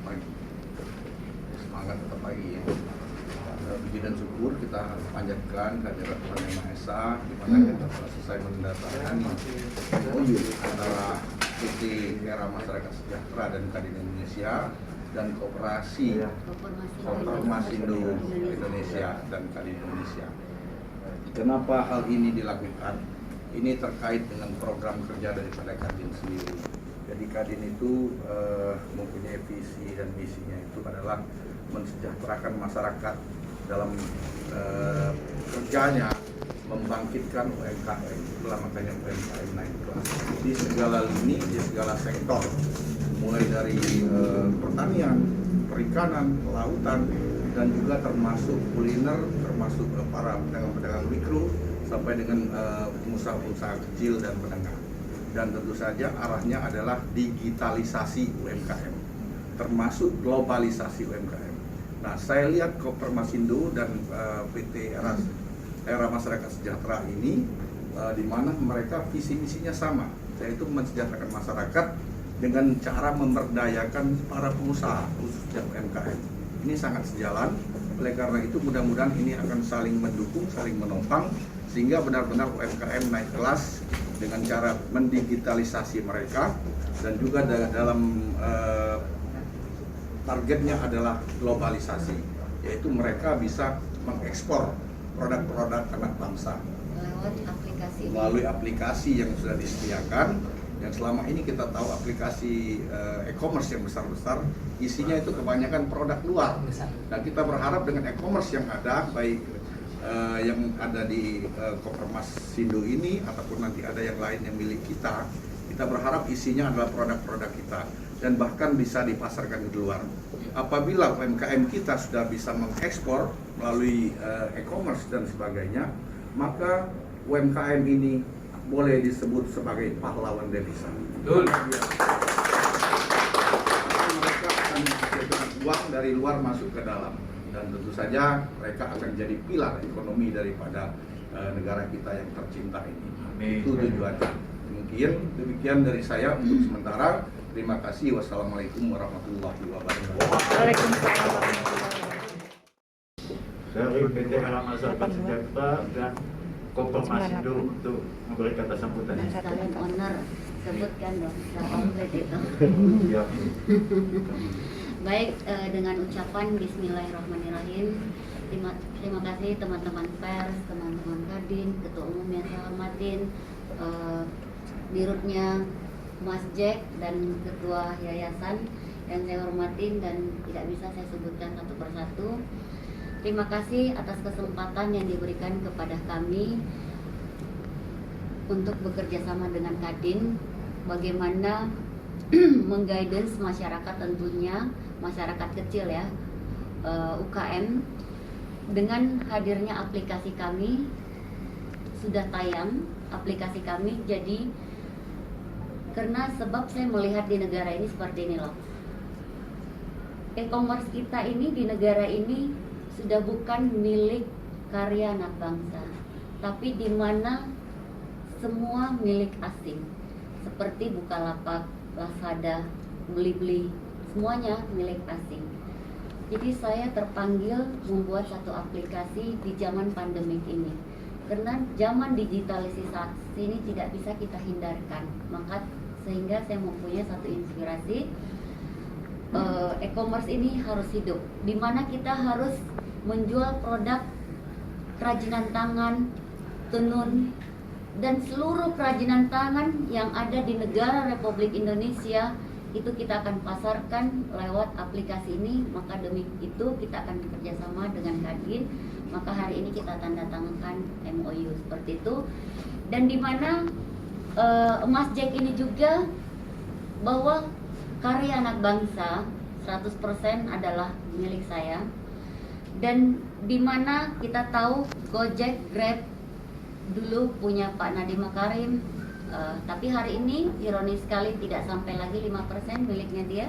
pagi. Semangat tetap pagi ya. Puji dan syukur kita panjatkan kehadirat Tuhan Yang Maha Esa, di mana kita telah selesai mendatangkan MOU antara PT Era Masyarakat Sejahtera dan Kadin Indonesia dan Koperasi Kopermasindo Indonesia dan Kadin Indonesia. Kenapa hal ini dilakukan? Ini terkait dengan program kerja daripada Kadin sendiri. Jadi Kadin itu mempunyai visi dan misinya itu adalah mensejahterakan masyarakat dalam kerjanya, membangkitkan UMKM. Itulah makanya UMKM naik kelas di segala lini, di segala sektor, mulai dari pertanian, perikanan, kelautan, dan juga termasuk kuliner, termasuk para pedagang-pedagang mikro, sampai dengan pengusaha-pengusaha kecil dan menengah. Dan tentu saja arahnya adalah digitalisasi UMKM, termasuk globalisasi UMKM. Nah, saya lihat Kopermasindo dan PT Era Masyarakat Sejahtera ini, di mana mereka visi misinya sama, yaitu mensejahterakan masyarakat dengan cara memberdayakan para pengusaha, khususnya UMKM. Ini sangat sejalan. Oleh karena itu mudah-mudahan ini akan saling mendukung, saling menopang, sehingga benar-benar UMKM naik kelas dengan cara mendigitalisasi mereka, dan juga dalam targetnya adalah globalisasi, yaitu mereka bisa mengekspor produk-produk anak bangsa melalui aplikasi yang sudah disediakan. Dan selama ini kita tahu aplikasi e-commerce yang besar-besar isinya itu kebanyakan produk luar. Dan kita berharap dengan e-commerce yang ada, baik yang ada di Kopermasindo ini ataupun nanti ada yang lain yang milik kita berharap isinya adalah produk-produk kita dan bahkan bisa dipasarkan di luar. Apabila UMKM kita sudah bisa mengekspor melalui e-commerce dan sebagainya, maka UMKM ini boleh disebut sebagai pahlawan devisa. Betul. Mereka akan menghasilkan uang dari luar masuk ke dalam, dan tentu saja mereka akan jadi pilar ekonomi daripada negara kita yang tercinta ini. Amin. Itu tujuannya. Demikian dari saya untuk sementara. Terima kasih. Wassalamualaikum warahmatullahi wabarakatuh. Waalaikumsalam. Dari PT Era Masyarakat Sejahtera dan Kopermasindo untuk memberi kata sambutan. Salam honor, sebutkan dong, salam itu. Ya. Baik, dengan ucapan Bismillahirrahmanirrahim. Terima kasih teman-teman pers, teman-teman Kadin, ketua umum yang saya hormatin, dirutnya Mas Jack dan ketua yayasan yang saya hormatin dan tidak bisa saya sebutkan satu persatu. Terima kasih atas kesempatan yang diberikan kepada kami untuk bekerja sama dengan Kadin, bagaimana mengguidance masyarakat, tentunya masyarakat kecil ya, UKM, dengan hadirnya aplikasi kami. Sudah tayang aplikasi kami, jadi karena sebab saya melihat di negara ini seperti ini loh, e-commerce kita ini di negara ini sudah bukan milik karya anak bangsa, tapi di mana semua milik asing, seperti Bukalapak, Lazada, Blibli, semuanya milik asing. Jadi saya terpanggil membuat satu aplikasi di zaman pandemik ini, karena zaman digitalisasi ini tidak bisa kita hindarkan. Maka sehingga saya mempunyai satu inspirasi, e-commerce ini harus hidup, di mana kita harus menjual produk kerajinan tangan, tenun, dan seluruh kerajinan tangan yang ada di negara Republik Indonesia itu kita akan pasarkan lewat aplikasi ini. Maka demi itu kita akan bekerjasama dengan Kadin. Maka hari ini kita tanda tangankan MOU seperti itu, dan di mana Mas Jack ini juga bahwa karya anak bangsa 100% adalah milik saya, dan di mana kita tahu Gojek, Grab dulu punya Pak Nadiem Makarim, tapi hari ini ironis sekali tidak sampai lagi 5% miliknya dia.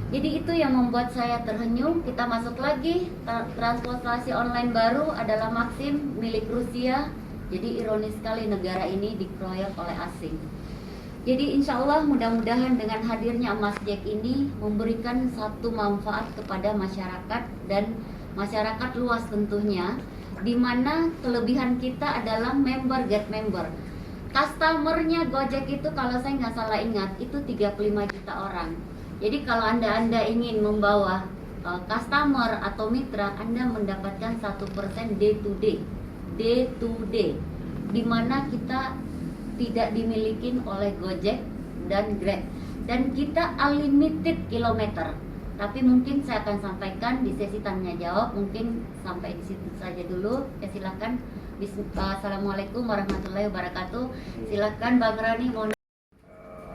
Jadi itu yang membuat saya terhenyum. Kita masuk lagi, transportasi online baru adalah Maxim milik Rusia. Jadi ironis sekali negara ini dikeroyok oleh asing. Jadi insya Allah mudah-mudahan dengan hadirnya Mas Jack ini memberikan satu manfaat kepada masyarakat dan masyarakat luas tentunya, di mana kelebihan kita adalah member get member. Customernya Gojek itu kalau saya nggak salah ingat itu 35 juta orang. Jadi kalau anda ingin membawa customer atau mitra, Anda mendapatkan 1% day to day, di mana kita tidak dimiliki oleh Gojek dan Grab, dan kita unlimited kilometer. Tapi mungkin saya akan sampaikan di sesi tanya jawab, mungkin sampai di situ saja dulu. Silakan. Assalamualaikum warahmatullahi wabarakatuh. Silakan Bang Rani.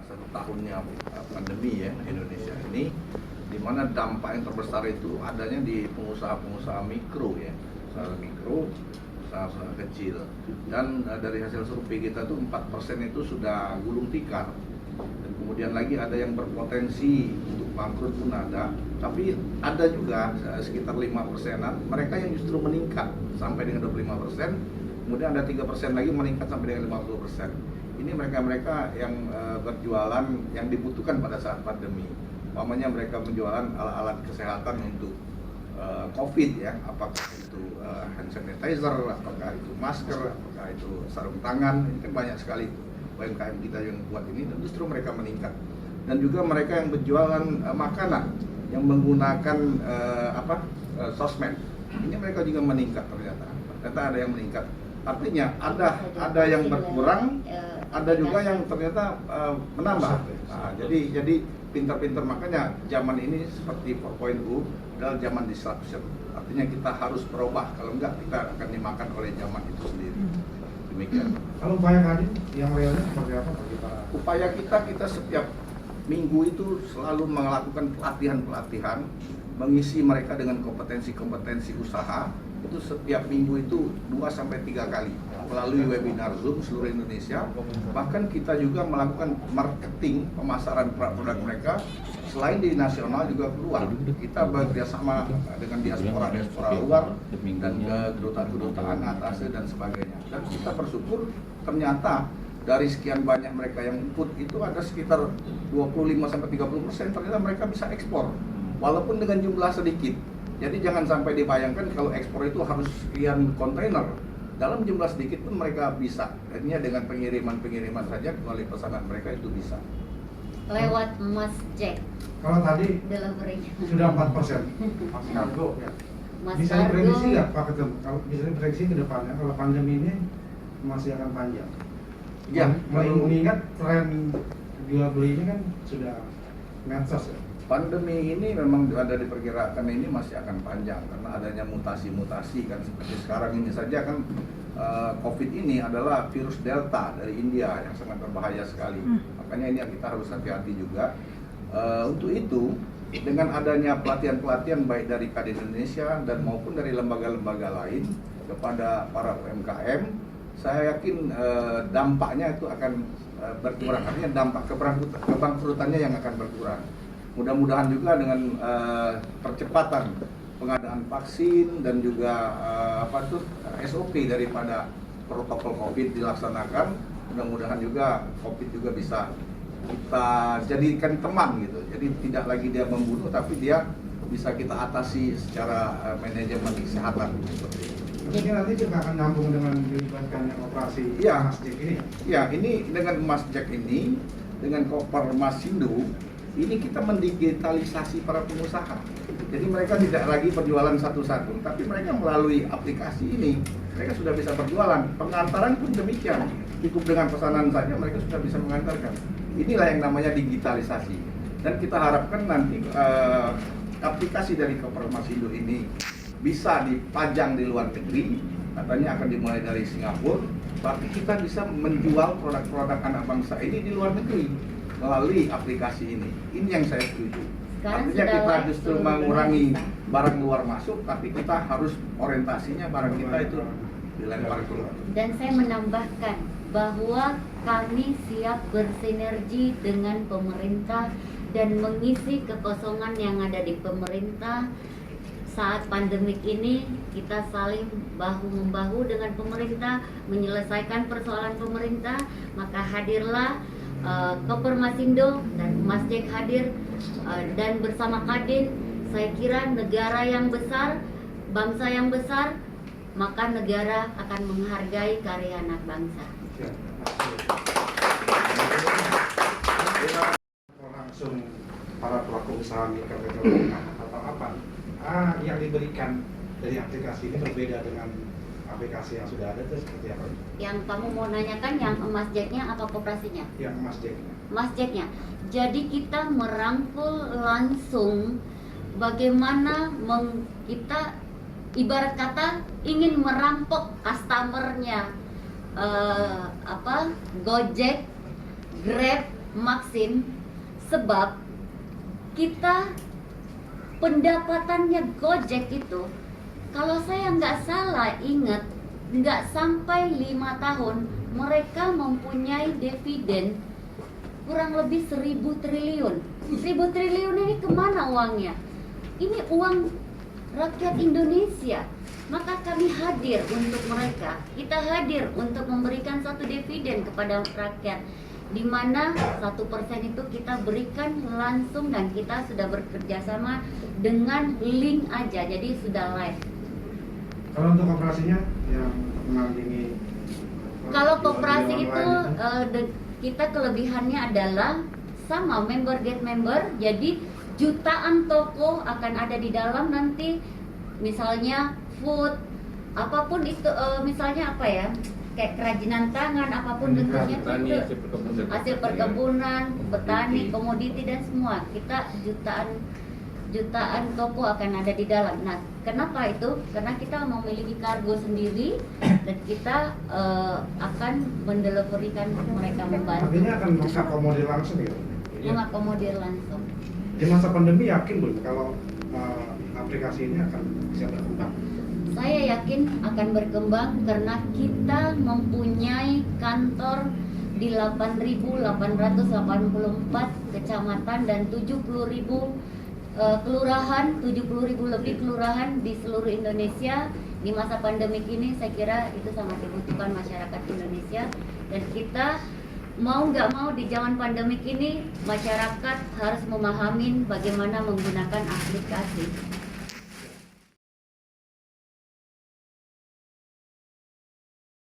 Satu tahunnya pandemi ya Indonesia ini, di mana dampak yang terbesar itu adanya di pengusaha-pengusaha mikro ya, usaha mikro, usaha kecil. Dan dari hasil survei kita tuh 4% itu sudah gulung tikar. Dan kemudian lagi ada yang berpotensi untuk bangkrut pun ada. Tapi ada juga sekitar 5%-an mereka yang justru meningkat sampai dengan 25%. Kemudian ada 3% lagi meningkat sampai dengan 50%. Ini mereka-mereka yang berjualan yang dibutuhkan pada saat pandemi. Umpamanya mereka menjualan alat-alat kesehatan untuk COVID ya, apakah itu hand sanitizer, apakah itu masker, apakah itu sarung tangan. Ini kan banyak sekali UMKM kita yang buat ini, dan justru mereka meningkat. Dan juga mereka yang berjualan makanan yang menggunakan sosmed, ini mereka juga meningkat ternyata. Ternyata ada yang meningkat. Artinya ada yang berkurang, ada juga yang ternyata menambah. Nah, jadi pintar-pintar, makanya zaman ini seperti 4.0 adalah zaman disruption. Artinya kita harus berubah, kalau enggak kita akan dimakan oleh zaman itu sendiri. Demikian. Kalau upaya tadi yang realnya seperti apa Pak kita? Upaya kita setiap minggu itu selalu melakukan pelatihan-pelatihan, mengisi mereka dengan kompetensi-kompetensi usaha. Itu setiap minggu itu 2-3 kali melalui webinar Zoom seluruh Indonesia. Bahkan kita juga melakukan marketing, pemasaran produk mereka selain di nasional juga keluar. Kita bekerjasama dengan diaspora luar dan ke kedutaan atas dan sebagainya. Dan kita bersyukur ternyata dari sekian banyak mereka yang input itu ada sekitar 25-30% ternyata mereka bisa ekspor walaupun dengan jumlah sedikit. Jadi jangan sampai dibayangkan kalau ekspor itu harus sekian kontainer. Dalam jumlah sedikit pun mereka bisa. Akhirnya dengan pengiriman saja melalui pesanan mereka itu bisa. Lewat Mas Jack. Kalau tadi Delivery. sudah 4%. Mas Kargo ya. Mas Bisa Kargo. diprediksi nggak Pak Ketum? Kalau bisa diprediksi ke depannya kalau pandemi ini masih akan panjang. Ya, mengingat tren jual beli ini kan sudah medsos ya. Pandemi ini memang ada diperkirakan ini masih akan panjang karena adanya mutasi-mutasi kan, seperti sekarang ini saja kan COVID ini adalah virus Delta dari India yang sangat berbahaya sekali. Makanya ini kita harus hati-hati juga. Untuk itu dengan adanya pelatihan-pelatihan baik dari Kadin Indonesia dan maupun dari lembaga-lembaga lain kepada para UMKM, saya yakin dampaknya itu akan berkurang. Artinya dampak kebangkrutannya yang akan berkurang. Mudah-mudahan juga dengan percepatan pengadaan vaksin dan juga SOP daripada protokol COVID dilaksanakan, mudah-mudahan juga COVID juga bisa kita jadikan teman gitu. Jadi tidak lagi dia membunuh, tapi dia bisa kita atasi secara manajemen kesehatan seperti itu. Ini nanti juga akan nyambung dengan dilibatkannya operasi Mas Jack ini. Ya, ini dengan Mas Jack ini, dengan Kopermasindo, ini kita mendigitalisasi para pengusaha. Jadi mereka tidak lagi berjualan satu-satu, tapi mereka melalui aplikasi ini mereka sudah bisa berjualan. Pengantaran pun demikian, cukup dengan pesanan saja mereka sudah bisa mengantarkan. Inilah yang namanya digitalisasi. Dan kita harapkan nanti aplikasi dari Kopermasindo ini bisa dipajang di luar negeri, katanya akan dimulai dari Singapura, tapi kita bisa menjual produk-produk anak bangsa ini di luar negeri melalui aplikasi ini. Ini yang saya setuju. Artinya kita justru mengurangi barang luar masuk, tapi kita harus orientasinya barang kita itu dilempar keluar. Dan saya menambahkan bahwa kami siap bersinergi dengan pemerintah dan mengisi kekosongan yang ada di pemerintah. Saat pandemik ini kita saling bahu-membahu dengan pemerintah menyelesaikan persoalan pemerintah, maka hadirlah Kopermasindo dan Mas Jack hadir dan bersama Kadin, saya kira negara yang besar, bangsa yang besar, maka negara akan menghargai karya anak bangsa. Ya, langsung para pelaku usaha mikro kecil menengah atau apa yang diberikan dari aplikasi ini berbeda dengan aplikasi yang sudah ada itu seperti apa? Yang kamu mau nanyakan yang Mas Jacknya apa koperasinya? Yang Mas Jack. Mas Jacknya. Jadi kita merangkul langsung bagaimana kita ibarat kata ingin merampok customernya Gojek, Grab, Maxim, sebab kita pendapatannya Gojek itu, kalau saya nggak salah ingat, nggak sampai 5 tahun mereka mempunyai dividen kurang lebih 1.000 triliun. 1.000 triliun ini kemana uangnya? Ini uang rakyat Indonesia. Maka kami hadir untuk mereka. Kita hadir untuk memberikan satu dividen kepada rakyat, di mana 1% itu kita berikan langsung dan kita sudah bekerja sama dengan link aja, jadi sudah live. Kalau untuk operasinya yang menandingi Kalau koperasi itu kita kelebihannya adalah sama member get member, jadi jutaan toko akan ada di dalam nanti, misalnya food, apapun itu, misalnya apa ya, kayak kerajinan tangan, apapun bentuknya Petani, itu, hasil perkebunan, petani, komoditi dan semua, kita jutaan toko akan ada di dalam. Nah, kenapa itu? Karena kita memiliki kargo sendiri dan kita akan mendeliverikan mereka, membantu. artinya akan mengakomodir langsung ya? Mengakomodir langsung. Di masa pandemi yakin belum kalau aplikasi ini akan bisa berkembang? Saya yakin akan berkembang karena kita mempunyai kantor di 8.884 kecamatan dan 70.000 kelurahan, 70.000 lebih kelurahan di seluruh Indonesia. Di masa pandemik ini saya kira itu sangat dibutuhkan masyarakat Indonesia, dan kita mau nggak mau di zaman pandemik ini masyarakat harus memahami bagaimana menggunakan aplikasi.